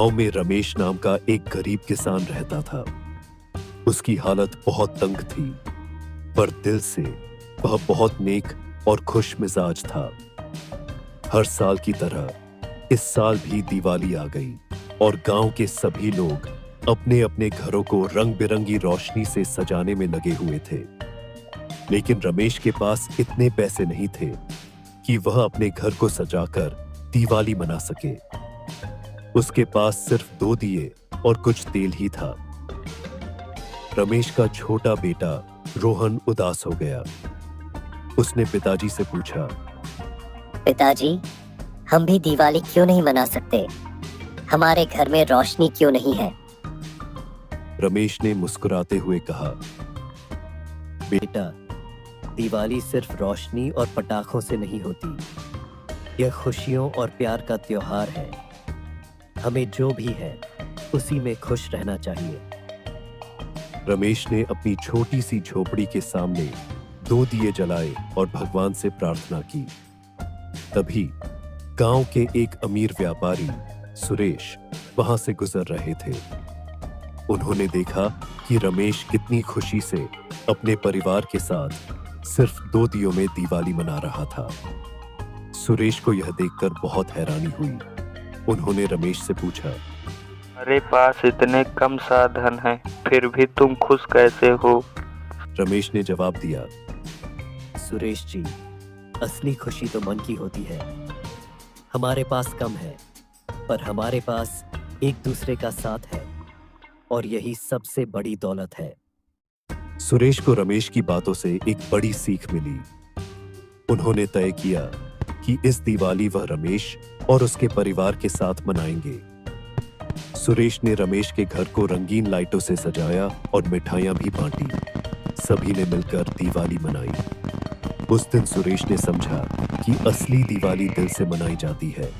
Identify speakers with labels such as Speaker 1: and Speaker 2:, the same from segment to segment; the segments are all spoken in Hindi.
Speaker 1: गांव में रमेश नाम का एक गरीब किसान रहता था। उसकी हालत बहुत तंग थी, पर दिल से वह बहुत नेक और खुश मिजाज था। हर साल की तरह इस साल भी दिवाली आ गई और गांव के सभी लोग अपने अपने घरों को रंग बिरंगी रोशनी से सजाने में लगे हुए थे। लेकिन रमेश के पास इतने पैसे नहीं थे कि वह अपने घर को सजाकर दिवाली मना सके। उसके पास सिर्फ 2 दिए और कुछ तेल ही था। रमेश का छोटा बेटा रोहन उदास हो गया। उसने पिताजी से पूछा,
Speaker 2: पिताजी, हम भी दिवाली क्यों नहीं मना सकते? हमारे घर में रोशनी क्यों नहीं है?
Speaker 1: रमेश ने मुस्कुराते हुए कहा,
Speaker 3: बेटा, दिवाली सिर्फ रोशनी और पटाखों से नहीं होती। यह खुशियों और प्यार का त्योहार है। हमें जो भी है उसी में खुश रहना चाहिए।
Speaker 1: रमेश ने अपनी छोटी सी झोपड़ी के सामने 2 दिए जलाए और भगवान से प्रार्थना की। तभी गांव के एक अमीर व्यापारी सुरेश वहां से गुजर रहे थे। उन्होंने देखा कि रमेश कितनी खुशी से अपने परिवार के साथ सिर्फ 2 दियों में दिवाली मना रहा था। सुरेश को यह देखकर बहुत हैरानी हुई। उन्होंने रमेश से पूछा,
Speaker 4: हमारे पास इतने कम साधन हैं, फिर भी तुम खुश कैसे हो?
Speaker 1: रमेश ने जवाब दिया,
Speaker 3: सुरेश जी, असली खुशी तो मन की होती है। हमारे पास कम है, पर हमारे पास एक दूसरे का साथ है, और यही सबसे बड़ी दौलत है।
Speaker 1: सुरेश को रमेश की बातों से एक बड़ी सीख मिली। उन्होंने तय किया कि इस दिवाली वह रमेश और उसके परिवार के साथ मनाएंगे। सुरेश ने रमेश के घर को रंगीन लाइटों से सजाया और मिठाइयां भी बांटी। सभी ने मिलकर दिवाली मनाई। उस दिन सुरेश ने समझा कि असली दिवाली दिल से मनाई जाती है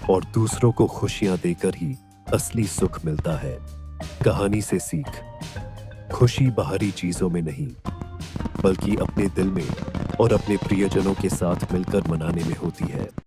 Speaker 1: और दूसरों को खुशियां देकर ही असली सुख मिलता है। कहानी से सीख, खुशी बाहरी चीजों में नहीं, बल्कि अपने दिल में और अपने प्रियजनों के साथ मिलकर मनाने में होती है।